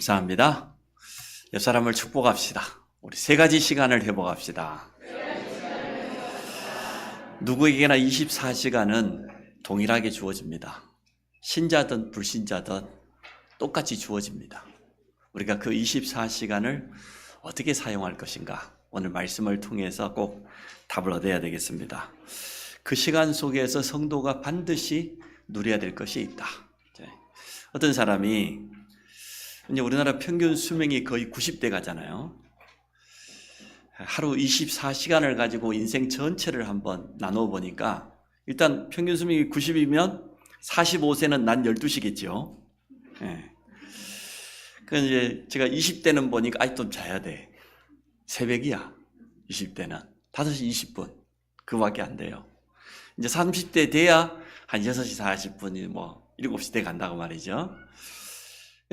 감사합니다. 옆 사람을 축복합시다. 우리 세 가지 시간을 회복합시다. 누구에게나 24시간은 동일하게 주어집니다. 신자든 불신자든 똑같이 주어집니다. 우리가 그 24시간을 어떻게 사용할 것인가, 오늘 말씀을 통해서 꼭 답을 얻어야 되겠습니다. 그 시간 속에서 성도가 반드시 누려야 될 것이 있다. 어떤 사람이, 이제 우리나라 평균 수명이 거의 90대 가잖아요. 하루 24시간을 가지고 인생 전체를 한번 나누어 보니까 일단 평균 수명이 90이면 45세는 난 12시겠죠. 예. 그래서 이제 제가 20대는 보니까 좀 자야 돼. 새벽이야. 20대는 5시 20분 그밖에 안 돼요. 이제 30대 돼야 한 6시 40분이 7시 돼 간다고 말이죠.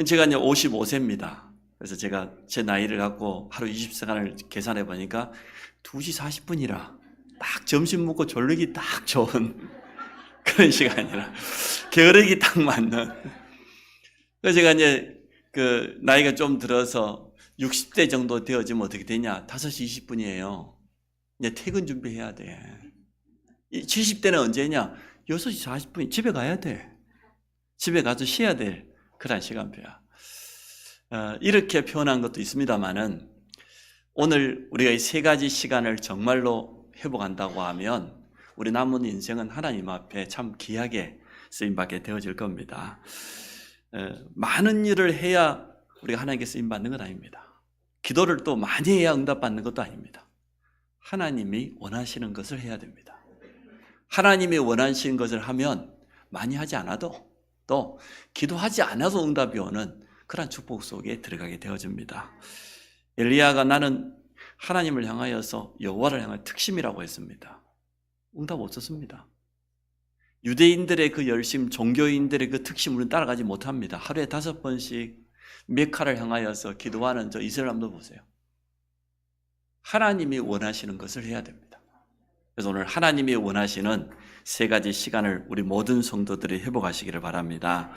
제가 이제 55세입니다. 그래서 제가 제 나이를 갖고 하루 20시간을 계산해 보니까 2시 40분이라 딱 점심 먹고 졸리기 딱 좋은 그런 시간이라 겨르기 딱 맞는. 그래서 제가 이제 그 나이가 좀 들어서 60대 정도 되어지면 어떻게 되냐? 5시 20분이에요. 이제 퇴근 준비해야 돼. 70대는 언제냐? 6시 40분 집에 가야 돼. 집에 가서 쉬어야 될 그런 시간표야. 이렇게 표현한 것도 있습니다만은 오늘 우리가 이 세 가지 시간을 정말로 회복한다고 하면 우리 남은 인생은 하나님 앞에 참 귀하게 쓰임받게 되어질 겁니다. 많은 일을 해야 우리가 하나님께 쓰임받는 건 아닙니다. 기도를 또 많이 해야 응답받는 것도 아닙니다. 하나님이 원하시는 것을 해야 됩니다. 하나님이 원하시는 것을 하면 많이 하지 않아도 또 기도하지 않아도 응답이 오는 그런 축복 속에 들어가게 되어집니다. 엘리야가 나는 하나님을 향하여서 여호와를 향한 특심이라고 했습니다. 응답 없었습니다. 유대인들의 그 열심, 종교인들의 그 특심을 따라가지 못합니다. 하루에 5번씩 메카를 향하여서 기도하는 저 이슬람도 보세요. 하나님이 원하시는 것을 해야 됩니다. 그래서 오늘 하나님이 원하시는 세 가지 시간을 우리 모든 성도들이 회복하시기를 바랍니다.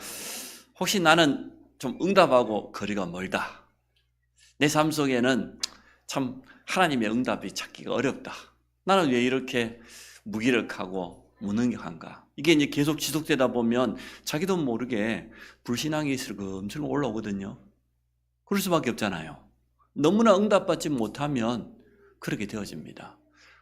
혹시 나는 좀 응답하고 거리가 멀다. 내 삶 속에는 참 하나님의 응답이 찾기가 어렵다. 나는 왜 이렇게 무기력하고 무능력한가? 이게 이제 계속 지속되다 보면 자기도 모르게 불신앙이 슬금슬금 올라오거든요. 그럴 수밖에 없잖아요. 너무나 응답받지 못하면 그렇게 되어집니다.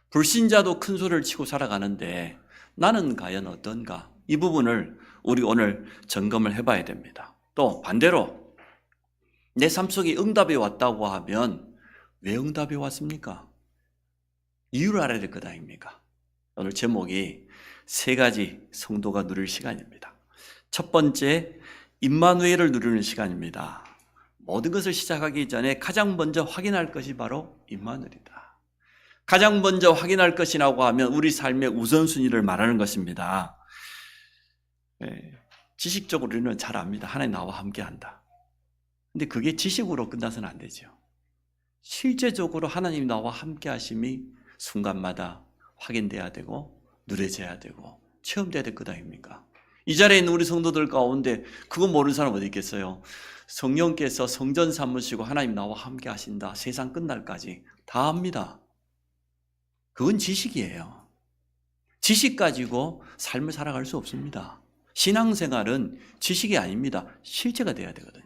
불신자도 큰 소리를 치고 살아가는데 나는 과연 어떤가? 이 부분을 우리 오늘 점검을 해봐야 됩니다. 또 반대로 내 삶 속에 응답이 왔다고 하면 왜 응답이 왔습니까? 이유를 알아야 될 것 아닙니까? 오늘 제목이 세 가지 성도가 누릴 시간입니다. 첫 번째, 임마누엘을 누리는 시간입니다. 모든 것을 시작하기 전에 가장 먼저 확인할 것이 바로 임마누엘이다. 가장 먼저 확인할 것이라고 하면 우리 삶의 우선순위를 말하는 것입니다. 지식적으로 우리는 잘 압니다. 하나님 나와 함께한다. 근데 그게 지식으로 끝나서는 안 되죠. 실제적으로 하나님 나와 함께하심이 순간마다 확인돼야 되고 누려져야 되고 체험돼야 될 것 아닙니까? 이 자리에 있는 우리 성도들 가운데 그거 모르는 사람 어디 있겠어요? 성령께서 성전 삼으시고 하나님 나와 함께 하신다. 세상 끝날까지 다 합니다. 그건 지식이에요. 지식 가지고 삶을 살아갈 수 없습니다. 신앙생활은 지식이 아닙니다. 실제가 돼야 되거든요.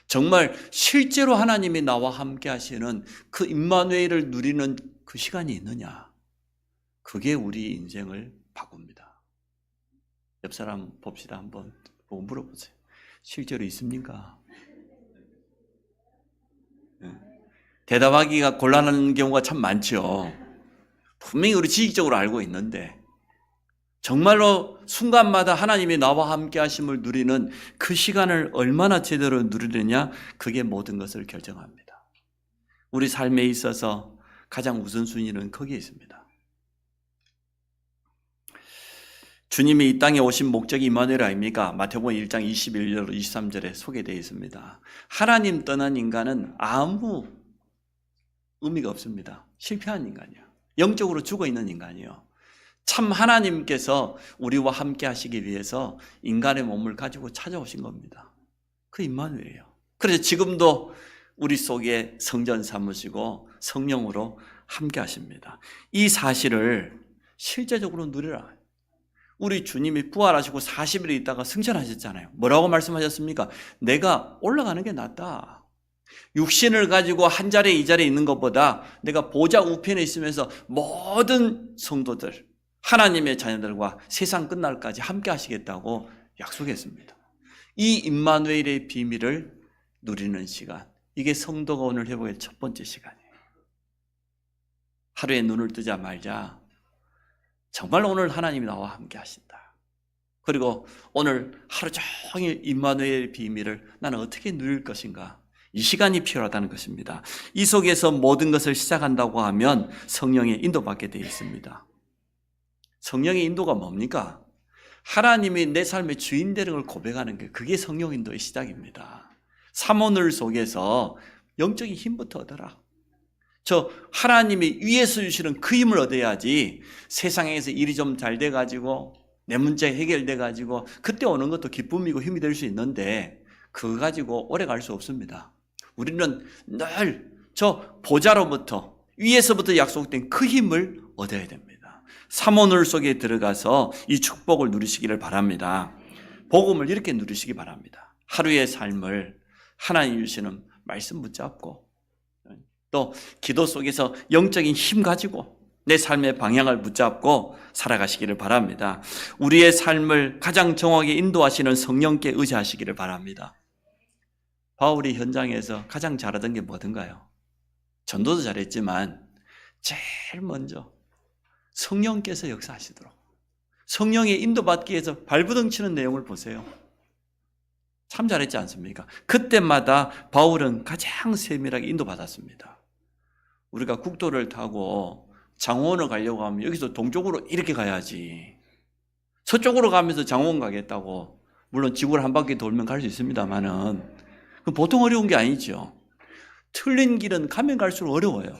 정말 실제로 하나님이 나와 함께 하시는 그 임마누엘을 누리는 그 시간이 있느냐? 그게 우리 인생을 바꿉니다. 옆 사람 봅시다. 한번 보고 물어보세요. 실제로 있습니까? 대답하기가 곤란한 경우가 참 많죠. 분명히 우리 지식적으로 알고 있는데 정말로 순간마다 하나님이 나와 함께 하심을 누리는 그 시간을 얼마나 제대로 누리느냐, 그게 모든 것을 결정합니다. 우리 삶에 있어서 가장 우선순위는 거기에 있습니다. 주님이 이 땅에 오신 목적이 임마누엘 아닙니까? 마태복음 1장 21절 23절에 소개되어 있습니다. 하나님 떠난 인간은 아무 의미가 없습니다. 실패한 인간이요. 영적으로 죽어있는 인간이요. 참 하나님께서 우리와 함께 하시기 위해서 인간의 몸을 가지고 찾아오신 겁니다. 그 임마누엘이에요. 그래서 지금도 우리 속에 성전 삼으시고 성령으로 함께 하십니다. 이 사실을 실제적으로 누리라. 우리 주님이 부활하시고 40일 있다가 승천하셨잖아요. 뭐라고 말씀하셨습니까? 내가 올라가는 게 낫다. 육신을 가지고 한 자리에 이 자리에 있는 것보다 내가 보좌 우편에 있으면서 모든 성도들, 하나님의 자녀들과 세상 끝날까지 함께 하시겠다고 약속했습니다. 이 임마누엘의 비밀을 누리는 시간, 이게 성도가 오늘 회복의 첫 번째 시간이에요. 하루에 눈을 뜨자마자 정말 오늘 하나님이 나와 함께 하신다. 그리고 오늘 하루 종일 임마누엘의 비밀을 나는 어떻게 누릴 것인가, 이 시간이 필요하다는 것입니다. 이 속에서 모든 것을 시작한다고 하면 성령의 인도받게 되어 있습니다. 성령의 인도가 뭡니까? 하나님이 내 삶의 주인 되는 걸 고백하는 게, 그게 성령 인도의 시작입니다. 사모늘 속에서 영적인 힘부터 얻어라. 저 하나님이 위에서 주시는 그 힘을 얻어야지 세상에서 일이 좀 잘 돼가지고 내 문제 해결돼가지고 그때 오는 것도 기쁨이고 힘이 될 수 있는데 그거 가지고 오래 갈 수 없습니다. 우리는 늘 저 보좌로부터, 위에서부터 약속된 그 힘을 얻어야 됩니다. 사모늘 속에 들어가서 이 축복을 누리시기를 바랍니다. 복음을 이렇게 누리시기 바랍니다. 하루의 삶을 하나님 주시는 말씀 붙잡고, 또 기도 속에서 영적인 힘 가지고 내 삶의 방향을 붙잡고 살아가시기를 바랍니다. 우리의 삶을 가장 정확하게 인도하시는 성령께 의지하시기를 바랍니다. 바울이 현장에서 가장 잘하던 게 뭐든가요? 전도도 잘했지만 제일 먼저 성령께서 역사하시도록, 성령의 인도받기 위해서 발부둥 치는 내용을 보세요. 참 잘했지 않습니까? 그때마다 바울은 가장 세밀하게 인도받았습니다. 우리가 국도를 타고 장원을 가려고 하면 여기서 동쪽으로 이렇게 가야지, 서쪽으로 가면서 장원 가겠다고, 물론 지구를 한 바퀴 돌면 갈 수 있습니다만은 보통 어려운 게 아니죠. 틀린 길은 가면 갈수록 어려워요.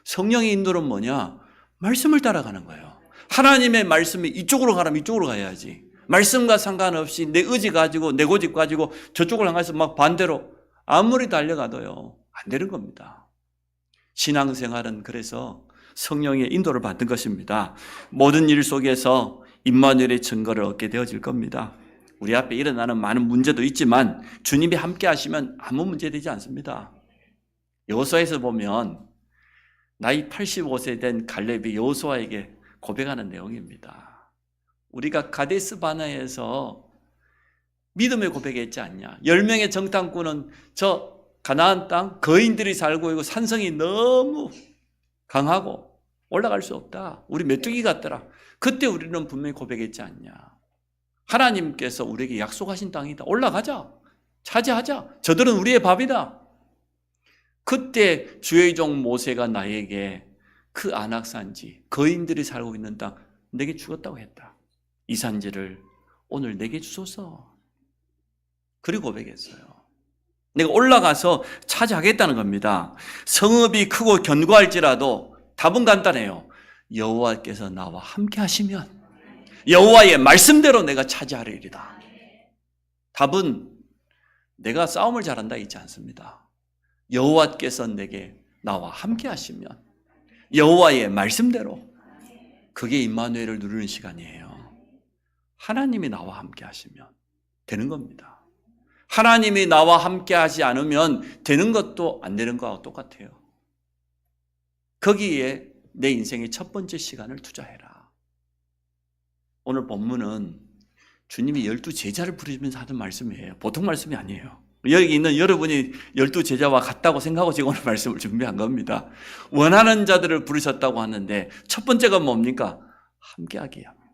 성령의 인도는 뭐냐? 말씀을 따라가는 거예요. 하나님의 말씀이 이쪽으로 가라면 이쪽으로 가야지, 말씀과 상관없이 내 의지 가지고 내 고집 가지고 저쪽을 향해서 막 반대로 아무리 달려가도요 안 되는 겁니다. 신앙생활은 그래서 성령의 인도를 받는 것입니다. 모든 일 속에서 임마누엘의 증거를 얻게 되어질 겁니다. 우리 앞에 일어나는 많은 문제도 있지만 주님이 함께 하시면 아무 문제 되지 않습니다. 여호수아에서 보면 나이 85세 된 갈렙이 여호수아에게 고백하는 내용입니다. 우리가 가데스 바네아에서 믿음의 고백했지 않냐? 10명의 정탐꾼은 저 가나안 땅 거인들이 살고 있고 산성이 너무 강하고 올라갈 수 없다. 우리 메뚜기 같더라. 그때 우리는 분명히 고백했지 않냐? 하나님께서 우리에게 약속하신 땅이다. 올라가자. 차지하자. 저들은 우리의 밥이다. 그때 주의 종 모세가 나에게 그 안악산지, 거인들이 살고 있는 땅 내게 주었다고 했다. 이 산지를 오늘 내게 주소서. 그리고 고백했어요. 내가 올라가서 차지하겠다는 겁니다. 성읍이 크고 견고할지라도 답은 간단해요. 여호와께서 나와 함께 하시면 여호와의 말씀대로 내가 차지하리이다. 답은 내가 싸움을 잘한다 있지 않습니다. 여호와께서 내게 나와 함께 하시면 여호와의 말씀대로, 그게 임마누엘을 누리는 시간이에요. 하나님이 나와 함께 하시면 되는 겁니다. 하나님이 나와 함께 하지 않으면 되는 것도 안 되는 거하고 똑같아요. 거기에 내 인생의 첫 번째 시간을 투자해라. 오늘 본문은 주님이 12제자를 부르시면서 하는 말씀이에요. 보통 말씀이 아니에요. 여기 있는 여러분이 12제자와 같다고 생각하고 지금 오늘 말씀을 준비한 겁니다. 원하는 자들을 부르셨다고 하는데 첫 번째가 뭡니까? 함께하게 합니다.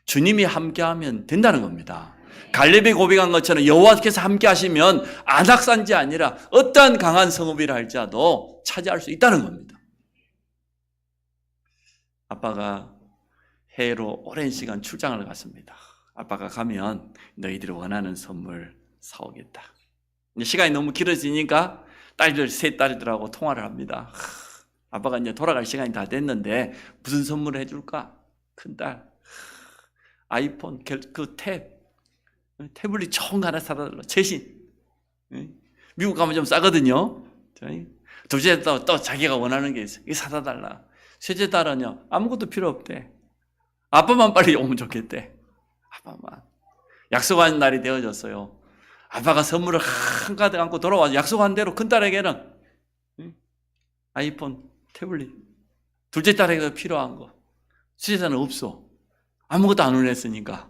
주님이 함께하면 된다는 겁니다. 갈렙이 고백한 것처럼 여호와께서 함께하시면 안악산지 아니라 어떠한 강한 성읍이라 할지라도 차지할 수 있다는 겁니다. 아빠가 해외로 오랜 시간 출장을 갔습니다. 아빠가 가면 너희들이 원하는 선물 사오겠다. 시간이 너무 길어지니까 딸들, 세 딸들하고 통화를 합니다. 아빠가 이제 돌아갈 시간이 다 됐는데 무슨 선물을 해줄까? 큰딸, 아이폰, 그 태블릿 좋은 거 하나 사다 달라. 최신. 미국 가면 좀 싸거든요. 둘째 또 자기가 원하는 게 있어. 이거 사다 달라. 셋째 딸은요, 아무것도 필요 없대. 아빠만 빨리 오면 좋겠대. 아빠만. 약속한 날이 되어졌어요. 아빠가 선물을 한가득 안고 돌아와서 약속한 대로 큰딸에게는 아이폰, 태블릿. 둘째 딸에게도 필요한 거. 셋째 딸은 없어. 아무것도 안 원했으니까.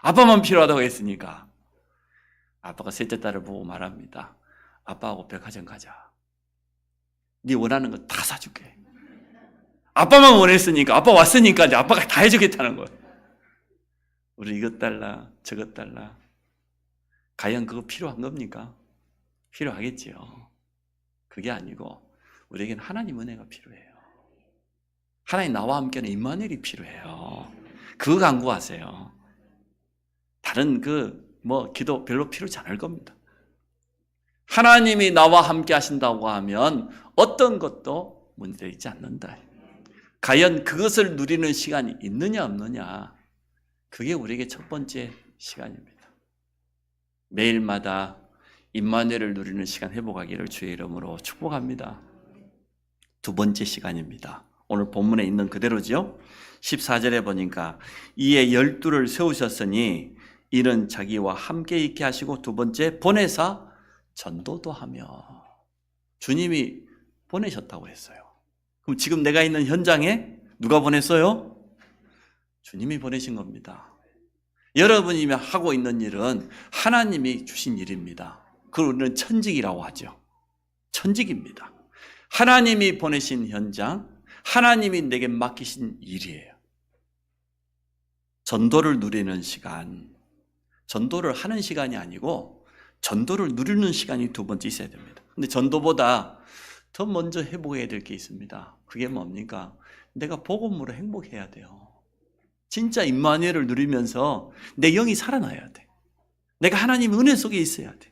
아빠만 필요하다고 했으니까. 아빠가 셋째 딸을 보고 말합니다. 아빠하고 백화점 가자. 네 원하는 거 다 사줄게. 아빠만 원했으니까, 아빠 왔으니까 이제 아빠가 다 해주겠다는 거예요. 우리 이것 달라, 저것 달라. 과연 그거 필요한 겁니까? 필요하겠지요. 그게 아니고 우리에게는 하나님 은혜가 필요해요. 하나님 나와 함께는 임마누엘이 필요해요. 그거 간구하세요. 다른 기도 별로 필요치 않을 겁니다. 하나님이 나와 함께 하신다고 하면 어떤 것도 문제되지 않는다. 과연 그것을 누리는 시간이 있느냐 없느냐, 그게 우리에게 첫 번째 시간입니다. 매일마다 임마누엘을 누리는 시간 회복하기를 주의 이름으로 축복합니다. 두 번째 시간입니다. 오늘 본문에 있는 그대로죠. 14절에 보니까 이에 12를 세우셨으니 이는 자기와 함께 있게 하시고, 두 번째 보내사 전도도 하며. 주님이 보내셨다고 했어요. 그럼 지금 내가 있는 현장에 누가 보냈어요? 주님이 보내신 겁니다. 여러분이 하고 있는 일은 하나님이 주신 일입니다. 그걸 우리는 천직이라고 하죠. 천직입니다. 하나님이 보내신 현장, 하나님이 내게 맡기신 일이에요. 전도를 누리는 시간, 전도를 하는 시간이 아니고 전도를 누리는 시간이 두 번째 있어야 됩니다. 근데 전도보다 더 먼저 회복해야 될 게 있습니다. 그게 뭡니까? 내가 복음으로 행복해야 돼요. 진짜 임마누엘을 누리면서 내 영이 살아나야 돼. 내가 하나님 은혜 속에 있어야 돼.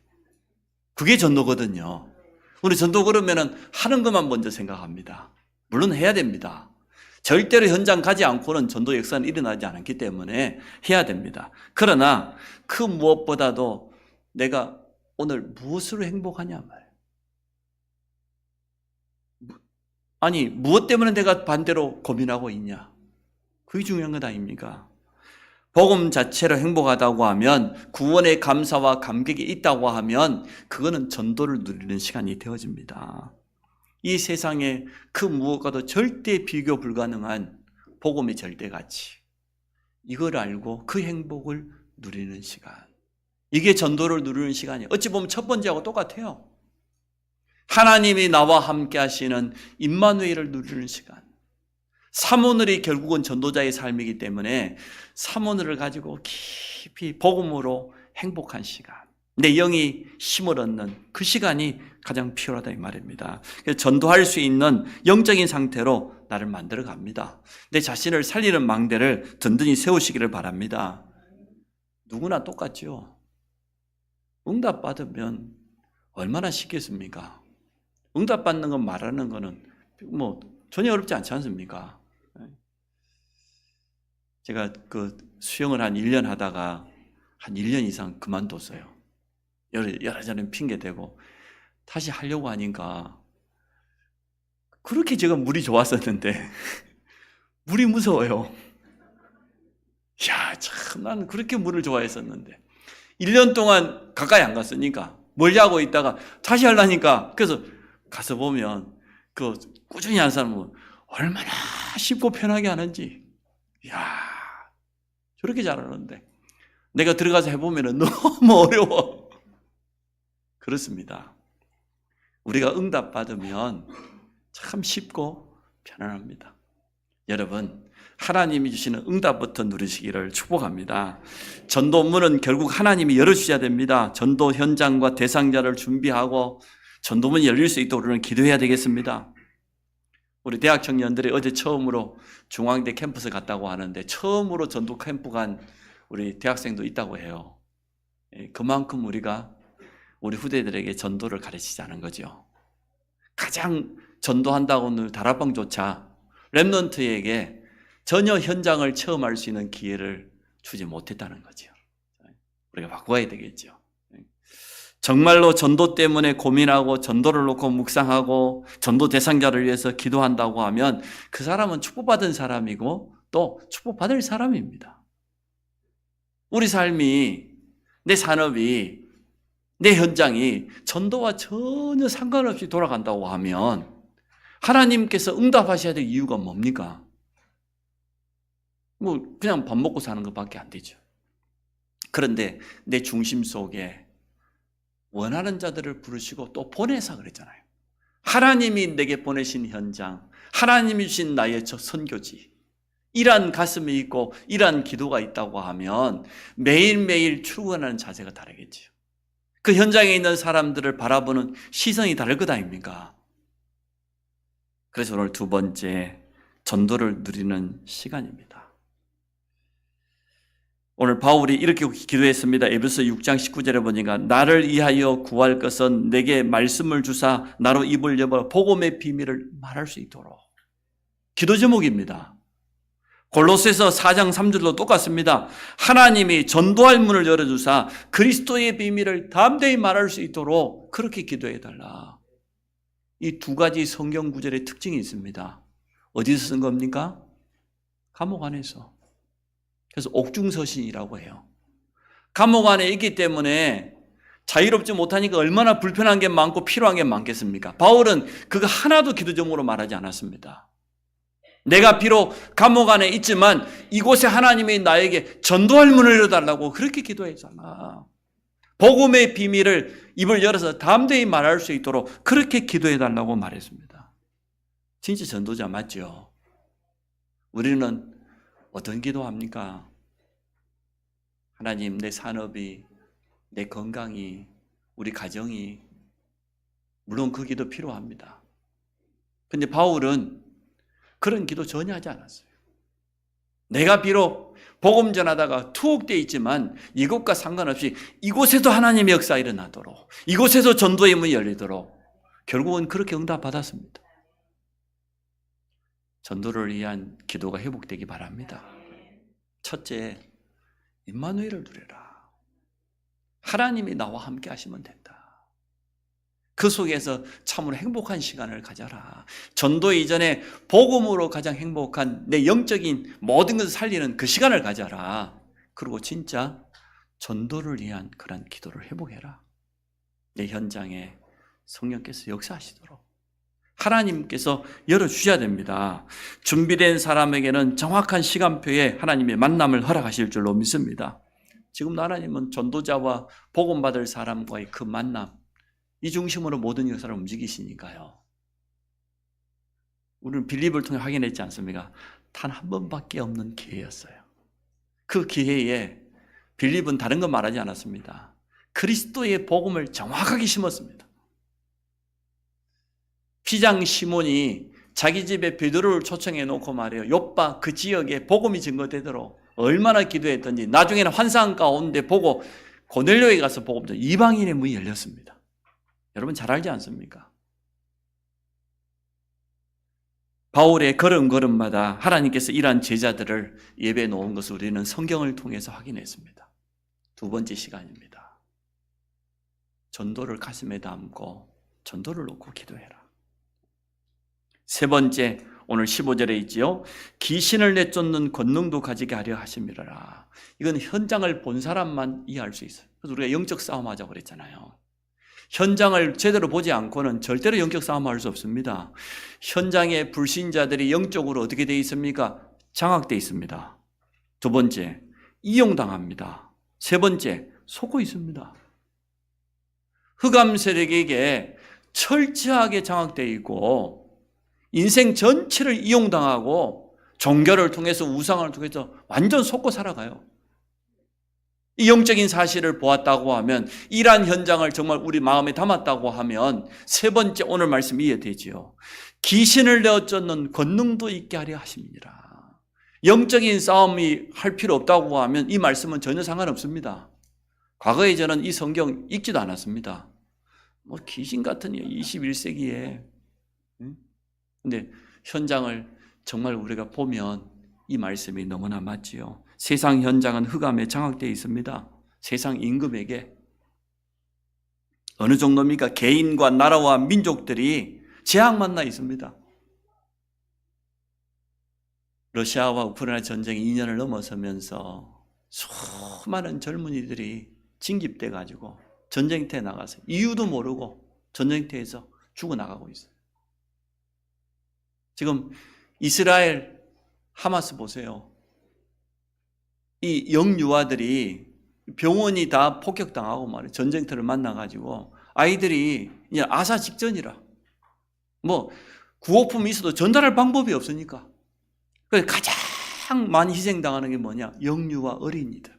그게 전도거든요. 우리 전도 그러면은 하는 것만 먼저 생각합니다. 물론 해야 됩니다. 절대로 현장 가지 않고는 전도 역사는 일어나지 않기 때문에 해야 됩니다. 그러나 그 무엇보다도 내가 오늘 무엇으로 행복하냐 말이에요. 아니, 무엇 때문에 내가 반대로 고민하고 있냐? 그게 중요한 것 아닙니까? 복음 자체로 행복하다고 하면, 구원의 감사와 감격이 있다고 하면 그거는 전도를 누리는 시간이 되어집니다. 이 세상에 그 무엇과도 절대 비교 불가능한 복음의 절대가치, 이걸 알고 그 행복을 누리는 시간, 이게 전도를 누리는 시간이에요. 어찌 보면 첫 번째하고 똑같아요. 하나님이 나와 함께 하시는 임마누엘을 누리는 시간. 사모늘이 결국은 전도자의 삶이기 때문에 사모늘을 가지고 깊이 복음으로 행복한 시간, 내 영이 힘을 얻는 그 시간이 가장 필요하다 이 말입니다. 그래서 전도할 수 있는 영적인 상태로 나를 만들어 갑니다. 내 자신을 살리는 망대를 든든히 세우시기를 바랍니다. 누구나 똑같죠. 응답 받으면 얼마나 쉽겠습니까? 응답 받는 건 말하는 거는 전혀 어렵지 않지 않습니까? 제가 수영을 한 1년 하다가 한 1년 이상 그만뒀어요. 여러저런 핑계 대고 다시 하려고 하니까 그렇게 제가 물이 좋았었는데 물이 무서워요. 참 나는 그렇게 물을 좋아했었는데 1년 동안 가까이 안 갔으니까 멀리 하고 있다가 다시 하려니까, 그래서 가서 보면 꾸준히 하는 사람은 얼마나 쉽고 편하게 하는지, 저렇게 잘하는데 내가 들어가서 해보면 너무 어려워. 그렇습니다. 우리가 응답 받으면 참 쉽고 편안합니다. 여러분, 하나님이 주시는 응답부터 누리시기를 축복합니다. 전도문은 결국 하나님이 열어주셔야 됩니다. 전도 현장과 대상자를 준비하고 전도문이 열릴 수 있도록 우리는 기도해야 되겠습니다. 우리 대학 청년들이 어제 처음으로 중앙대 캠퍼스 갔다고 하는데, 처음으로 전도 캠프 간 우리 대학생도 있다고 해요. 그만큼 우리가 우리 후대들에게 전도를 가르치자는 거죠. 가장 전도한다고는 다락방조차 렘넌트에게 전혀 현장을 체험할 수 있는 기회를 주지 못했다는 거죠. 우리가 바꿔야 되겠죠. 정말로 전도 때문에 고민하고 전도를 놓고 묵상하고 전도 대상자를 위해서 기도한다고 하면 그 사람은 축복받은 사람이고 또 축복받을 사람입니다. 우리 삶이, 내 산업이, 내 현장이 전도와 전혀 상관없이 돌아간다고 하면 하나님께서 응답하셔야 될 이유가 뭡니까? 그냥 밥 먹고 사는 것밖에 안 되죠. 그런데 내 중심 속에 원하는 자들을 부르시고 또 보내사 그랬잖아요. 하나님이 내게 보내신 현장, 하나님이 주신 나의 선교지, 이러한 가슴이 있고 이러한 기도가 있다고 하면 매일매일 출근하는 자세가 다르겠죠. 그 현장에 있는 사람들을 바라보는 시선이 다를 것 아닙니까? 그래서 오늘 두 번째, 전도를 누리는 시간입니다. 오늘 바울이 이렇게 기도했습니다. 에베소 6장 19절에 보니까 나를 위하여 구할 것은 내게 말씀을 주사 나로 입을 여버 복음의 비밀을 말할 수 있도록. 기도 제목입니다. 골로새서 4장 3절도 똑같습니다. 하나님이 전도할 문을 열어주사 그리스도의 비밀을 담대히 말할 수 있도록 그렇게 기도해달라. 이 두 가지 성경 구절의 특징이 있습니다. 어디서 쓴 겁니까? 감옥 안에서. 그래서 옥중서신이라고 해요. 감옥 안에 있기 때문에 자유롭지 못하니까 얼마나 불편한 게 많고 필요한 게 많겠습니까? 바울은 그거 하나도 기도 제목으로 말하지 않았습니다. 내가 비록 감옥 안에 있지만 이곳에 하나님이 나에게 전도할 문을 열어달라고 그렇게 기도했잖아. 복음의 비밀을 입을 열어서 담대히 말할 수 있도록 그렇게 기도해달라고 말했습니다. 진짜 전도자 맞죠? 우리는 어떤 기도합니까? 하나님, 내 산업이, 내 건강이, 우리 가정이, 물론 그 기도 필요합니다. 근데 바울은 그런 기도 전혀 하지 않았어요. 내가 비록 복음 전하다가 투옥되어 있지만 이것과 상관없이 이곳에도 하나님의 역사 일어나도록, 이곳에서 전도의 문이 열리도록 결국은 그렇게 응답받았습니다. 전도를 위한 기도가 회복되기 바랍니다. 첫째, 임마누엘을 누려라. 하나님이 나와 함께 하시면 된다. 그 속에서 참으로 행복한 시간을 가져라. 전도 이전에 복음으로 가장 행복한 내 영적인 모든 것을 살리는 그 시간을 가져라. 그리고 진짜 전도를 위한 그런 기도를 회복해라. 내 현장에 성령께서 역사하시도록 하나님께서 열어주셔야 됩니다. 준비된 사람에게는 정확한 시간표에 하나님의 만남을 허락하실 줄로 믿습니다. 지금 하나님은 전도자와 복음받을 사람과의 그 만남, 이 중심으로 모든 역사를 움직이시니까요. 우리는 빌립을 통해 확인했지 않습니까? 단 한 번밖에 없는 기회였어요. 그 기회에 빌립은 다른 거 말하지 않았습니다. 그리스도의 복음을 정확하게 심었습니다. 피장 시몬이 자기 집에 베드로를 초청해 놓고 말해요. 요빠 그 지역에 복음이 증거되도록 얼마나 기도했던지 나중에는 환상 가운데 보고 고넬료에 가서 복음 전 이방인의 문이 열렸습니다. 여러분 잘 알지 않습니까? 바울의 걸음걸음마다 하나님께서 이러한 제자들을 예배해 놓은 것을 우리는 성경을 통해서 확인했습니다. 두 번째 시간입니다. 전도를 가슴에 담고 전도를 놓고 기도해라. 세 번째, 오늘 15절에 있지요. 귀신을 내쫓는 권능도 가지게 하려 하심이라. 이건 현장을 본 사람만 이해할 수 있어요. 그래서 우리가 영적 싸움하자고 그랬잖아요. 현장을 제대로 보지 않고는 절대로 영적 싸움을 할 수 없습니다. 현장에 불신자들이 영적으로 어떻게 되어 있습니까? 장악되어 있습니다. 두 번째, 이용당합니다. 세 번째, 속고 있습니다. 흑암 세력에게 철저하게 장악되어 있고 인생 전체를 이용당하고 종교를 통해서 우상을 통해서 완전 속고 살아가요. 이 영적인 사실을 보았다고 하면, 이러한 현장을 정말 우리 마음에 담았다고 하면 세 번째 오늘 말씀 이해되지요. 귀신을 내어쫓는 권능도 있게 하려 하십니다. 영적인 싸움이 할 필요 없다고 하면 이 말씀은 전혀 상관없습니다. 과거에 저는 이 성경 읽지도 않았습니다. 귀신 같은 21세기에. 근데 현장을 정말 우리가 보면 이 말씀이 너무나 맞지요. 세상 현장은 흑암에 장악되어 있습니다. 세상 임금에게. 어느 정도입니까? 개인과 나라와 민족들이 재앙 만나 있습니다. 러시아와 우크라이나 전쟁이 2년을 넘어서면서 수많은 젊은이들이 징집돼 가지고 전쟁터에 나가서 이유도 모르고 전쟁터에서 죽어나가고 있어요. 지금 이스라엘 하마스 보세요. 이 영유아들이 병원이 다 폭격당하고 말이에요. 전쟁터를 만나가지고 아이들이 그냥 아사 직전이라 뭐 구호품이 있어도 전달할 방법이 없으니까 그래서 가장 많이 희생당하는 게 뭐냐? 영유아 어린이들.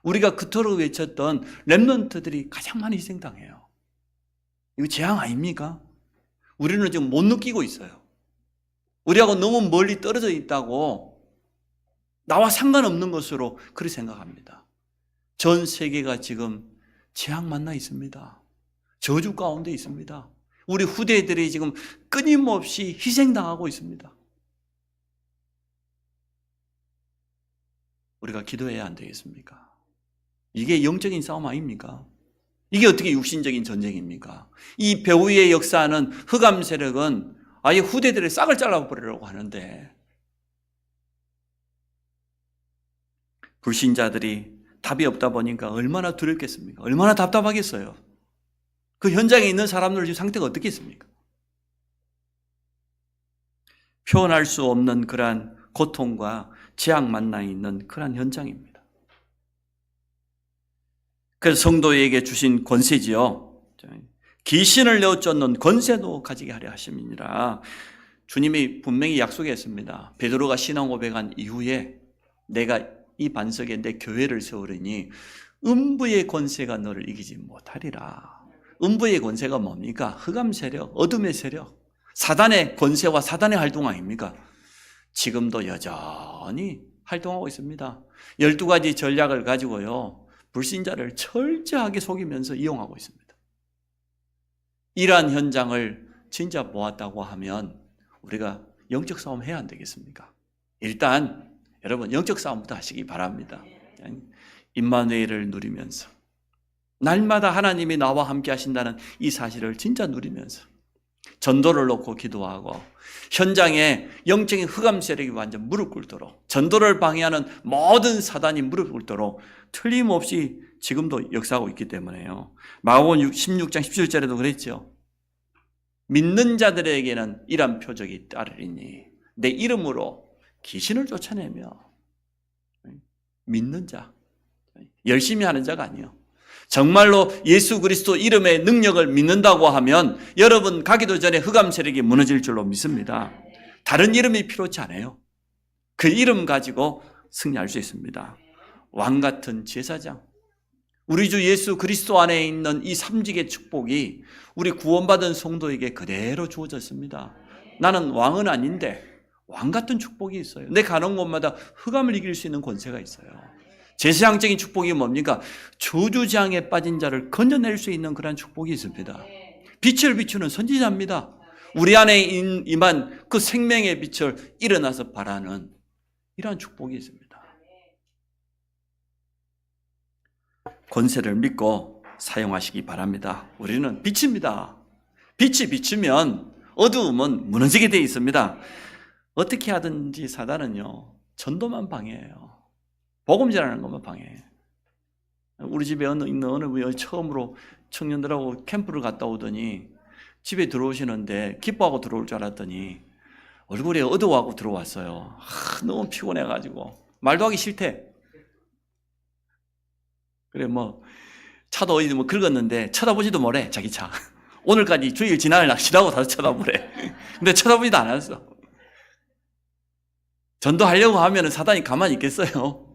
우리가 그토록 외쳤던 렘넌트들이 가장 많이 희생당해요. 이거 재앙 아닙니까? 우리는 지금 못 느끼고 있어요. 우리하고 너무 멀리 떨어져 있다고 나와 상관없는 것으로 그렇게 생각합니다. 전 세계가 지금 재앙 만나 있습니다. 저주 가운데 있습니다. 우리 후대들이 지금 끊임없이 희생당하고 있습니다. 우리가 기도해야 안 되겠습니까? 이게 영적인 싸움 아닙니까? 이게 어떻게 육신적인 전쟁입니까? 이 배후의 역사는 흑암 세력은 아예 후대들의 싹을 잘라버리려고 하는데 불신자들이 답이 없다 보니까 얼마나 두렵겠습니까? 얼마나 답답하겠어요? 그 현장에 있는 사람들 지금 상태가 어떻겠습니까? 표현할 수 없는 그러한 고통과 재앙 만나 있는 그러한 현장입니다. 그래서 성도에게 주신 권세지요. 귀신을 내어 쫓는 권세도 가지게 하려 하심이니라. 주님이 분명히 약속했습니다. 베드로가 신앙 고백한 이후에 내가 이 반석에 내 교회를 세우리니 음부의 권세가 너를 이기지 못하리라. 음부의 권세가 뭡니까? 흑암 세력, 어둠의 세력, 사단의 권세와 사단의 활동 아닙니까? 지금도 여전히 활동하고 있습니다. 12가지 전략을 가지고요. 불신자를 철저하게 속이면서 이용하고 있습니다. 이러한 현장을 진짜 보았다고 하면 우리가 영적 싸움 해야 안 되겠습니까? 일단 여러분 영적 싸움부터 하시기 바랍니다. 임마누엘을 누리면서 날마다 하나님이 나와 함께 하신다는 이 사실을 진짜 누리면서 전도를 놓고 기도하고 현장에 영적인 흑암 세력이 완전 무릎 꿇도록 전도를 방해하는 모든 사단이 무릎 꿇도록 틀림없이 지금도 역사하고 있기 때문에요. 마가복음 16장 17절에도 그랬죠. 믿는 자들에게는 이런 표적이 따르리니 내 이름으로 귀신을 쫓아내며 믿는 자, 열심히 하는 자가 아니에요. 정말로 예수 그리스도 이름의 능력을 믿는다고 하면 여러분 가기도 전에 흑암 세력이 무너질 줄로 믿습니다. 다른 이름이 필요치 않아요. 그 이름 가지고 승리할 수 있습니다. 왕 같은 제사장, 우리 주 예수 그리스도 안에 있는 이 삼직의 축복이 우리 구원받은 성도에게 그대로 주어졌습니다. 나는 왕은 아닌데 왕 같은 축복이 있어요. 내 가는 곳마다 흑암을 이길 수 있는 권세가 있어요. 제사장적인 축복이 뭡니까? 저주재앙에 빠진 자를 건져낼 수 있는 그런 축복이 있습니다. 빛을 비추는 선지자입니다. 우리 안에 임한 그 생명의 빛을 일어나서 발하는 이러한 축복이 있습니다. 권세를 믿고 사용하시기 바랍니다. 우리는 빛입니다. 빛이 비추면 어두움은 무너지게 되어 있습니다. 어떻게 하든지 사단은요, 전도만 방해해요. 복음 전하는 것만 방해해요. 우리 집에 있는 어느 분이 처음으로 청년들하고 캠프를 갔다 오더니 집에 들어오시는데 기뻐하고 들어올 줄 알았더니 얼굴이 어두워하고 들어왔어요. 너무 피곤해가지고 말도 하기 싫대. 그래 차도 어디 긁었는데 쳐다보지도 못해. 자기 차 오늘까지 주일 지나고 다시 쳐다보래. 근데 쳐다보지도 않았어. 전도하려고 하면 사단이 가만히 있겠어요?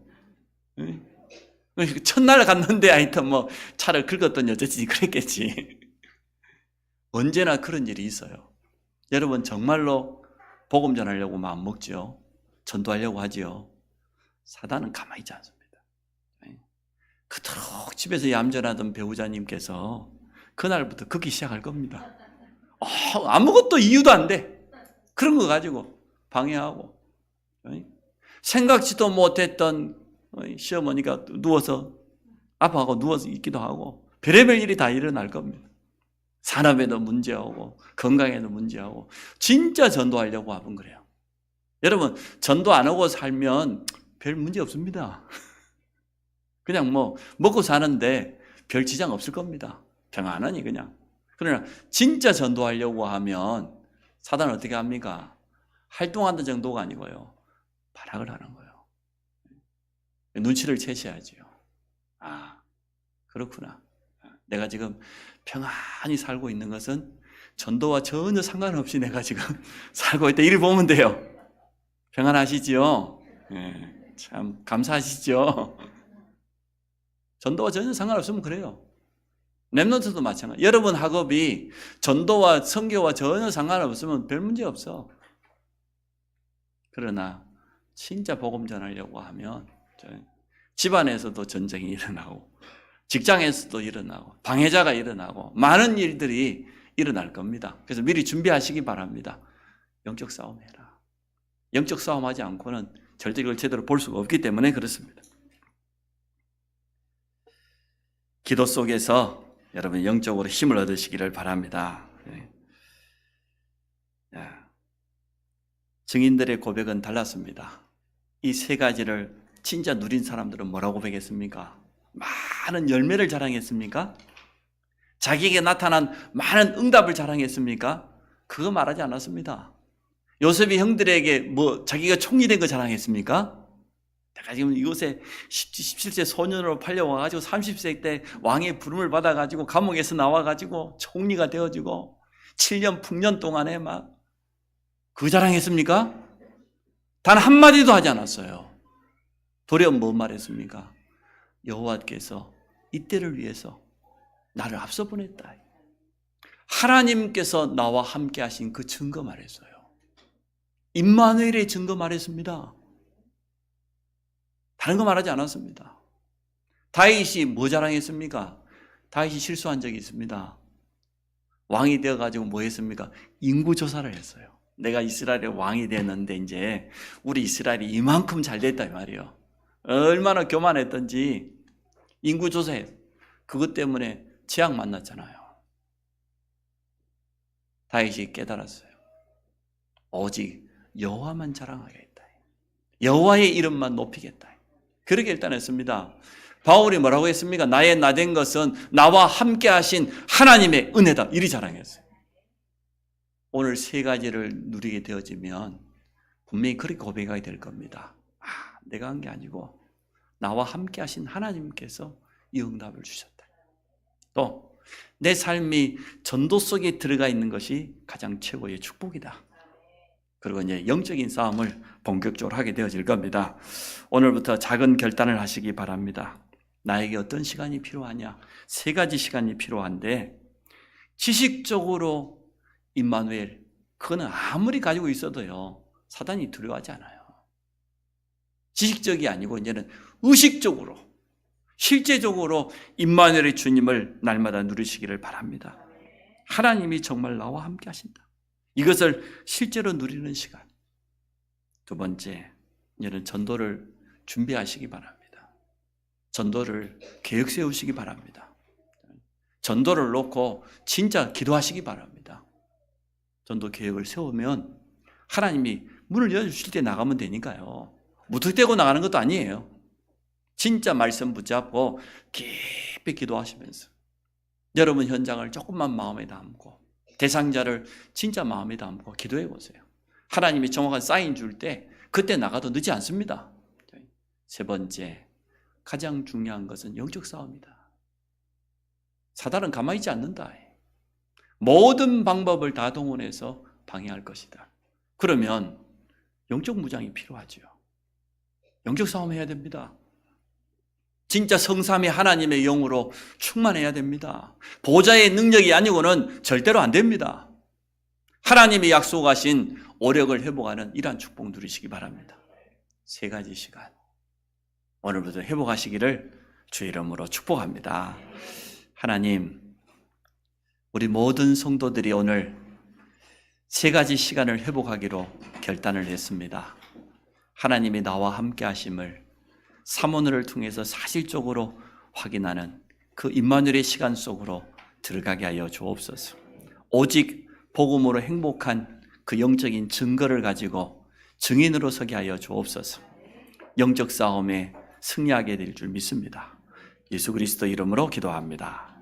첫날 갔는데 하여튼 차를 긁었더니 어쩌지 그랬겠지. 언제나 그런 일이 있어요. 여러분 정말로 복음 전하려고 마음 먹지요. 전도하려고 하지요. 사단은 가만히 있지 않습니다. 그토록 집에서 얌전하던 배우자님께서 그날부터 걷기 시작할 겁니다. 아무것도 이유도 안 돼. 그런 거 가지고 방해하고 생각지도 못했던 시어머니가 누워서 아파하고 누워서 있기도 하고 별의별 일이 다 일어날 겁니다. 산업에도 문제하고 건강에도 문제하고 진짜 전도하려고 하면 그래요. 여러분 전도 안 하고 살면 별 문제 없습니다. 그냥 뭐 먹고 사는데 별 지장 없을 겁니다. 평안하니 그냥. 그러나 진짜 전도하려고 하면 사단은 어떻게 합니까? 활동한다는 정도가 아니고요. 발악을 하는 거예요. 눈치를 채셔야지요. 아, 그렇구나. 내가 지금 평안히 살고 있는 것은 전도와 전혀 상관없이 내가 지금 살고 있다. 이를 보면 돼요. 평안하시지요? 네, 참 감사하시죠? 전도와 전혀 상관없으면 그래요. 랩넌트도 마찬가지. 여러분 학업이 전도와 선교와 전혀 상관없으면 별 문제 없어. 그러나 진짜 복음 전하려고 하면 집안에서도 전쟁이 일어나고 직장에서도 일어나고 방해자가 일어나고 많은 일들이 일어날 겁니다. 그래서 미리 준비하시기 바랍니다. 영적 싸움 해라. 영적 싸움하지 않고는 절대 이걸 제대로 볼 수가 없기 때문에 그렇습니다. 기도 속에서 여러분 영적으로 힘을 얻으시기를 바랍니다. 증인들의 고백은 달랐습니다. 이 세 가지를 진짜 누린 사람들은 뭐라고 고백했습니까? 많은 열매를 자랑했습니까? 자기에게 나타난 많은 응답을 자랑했습니까? 그거 말하지 않았습니다. 요셉이 형들에게 뭐 자기가 총리 된 거 자랑했습니까? 내가 지금 이곳에 17세 소년으로 팔려와가지고 30세 때 왕의 부름을 받아가지고 감옥에서 나와가지고 총리가 되어지고 7년 풍년 동안에 막 그 자랑했습니까? 단 한마디도 하지 않았어요. 도리어 뭐 말했습니까? 여호와께서 이때를 위해서 나를 앞서 보냈다. 하나님께서 나와 함께 하신 그 증거 말했어요. 임마누엘의 증거 말했습니다. 다른 거 말하지 않았습니다. 다윗이 뭐 자랑했습니까? 다윗이 실수한 적이 있습니다. 왕이 되어가지고 뭐 했습니까? 인구조사를 했어요. 내가 이스라엘의 왕이 됐는데 이제 우리 이스라엘이 이만큼 잘 됐다 이 말이에요. 얼마나 교만했던지 인구조사했어요. 그것 때문에 재앙 만났잖아요. 다윗이 깨달았어요. 오직 여호와만 자랑하겠다. 여호와의 이름만 높이겠다. 그렇게 일단 했습니다. 바울이 뭐라고 했습니까? 나의 나된 것은 나와 함께 하신 하나님의 은혜다. 이리 자랑했어요. 오늘 세 가지를 누리게 되어지면 분명히 그렇게 고백하게 될 겁니다. 내가 한 게 아니고 나와 함께 하신 하나님께서 이 응답을 주셨다. 또 내 삶이 전도 속에 들어가 있는 것이 가장 최고의 축복이다. 그리고 이제 영적인 싸움을 본격적으로 하게 되어질 겁니다. 오늘부터 작은 결단을 하시기 바랍니다. 나에게 어떤 시간이 필요하냐? 세 가지 시간이 필요한데 지식적으로 임마누엘 그거는 아무리 가지고 있어도요 사단이 두려워하지 않아요. 지식적이 아니고 이제는 의식적으로 실제적으로 임마누엘의 주님을 날마다 누리시기를 바랍니다. 하나님이 정말 나와 함께 하신다. 이것을 실제로 누리는 시간. 두 번째, 이제는 전도를 준비하시기 바랍니다. 전도를 계획 세우시기 바랍니다. 전도를 놓고 진짜 기도하시기 바랍니다. 전도 계획을 세우면 하나님이 문을 열어주실 때 나가면 되니까요. 무턱대고 나가는 것도 아니에요. 진짜 말씀 붙잡고 깊이 기도하시면서 여러분 현장을 조금만 마음에 담고 대상자를 진짜 마음에 담고 기도해 보세요. 하나님이 정확한 사인 줄 때 그때 나가도 늦지 않습니다. 세 번째, 가장 중요한 것은 영적 싸움이다. 사단은 가만히 있지 않는다. 모든 방법을 다 동원해서 방해할 것이다. 그러면 영적 무장이 필요하죠. 영적 싸움 해야 됩니다. 진짜 성삼위 하나님의 영으로 충만해야 됩니다. 보좌의 능력이 아니고는 절대로 안 됩니다. 하나님이 약속하신 오력을 회복하는 이러한 축복 누리시기 바랍니다. 세 가지 시간 오늘부터 회복하시기를 주의 이름으로 축복합니다. 하나님, 우리 모든 성도들이 오늘 세 가지 시간을 회복하기로 결단을 했습니다. 하나님이 나와 함께 하심을 사모늘을 통해서 사실적으로 확인하는 그 임마누엘의 시간 속으로 들어가게 하여 주옵소서. 오직 복음으로 행복한 그 영적인 증거를 가지고 증인으로 서게 하여 주옵소서. 영적 싸움에 승리하게 될 줄 믿습니다. 예수 그리스도 이름으로 기도합니다.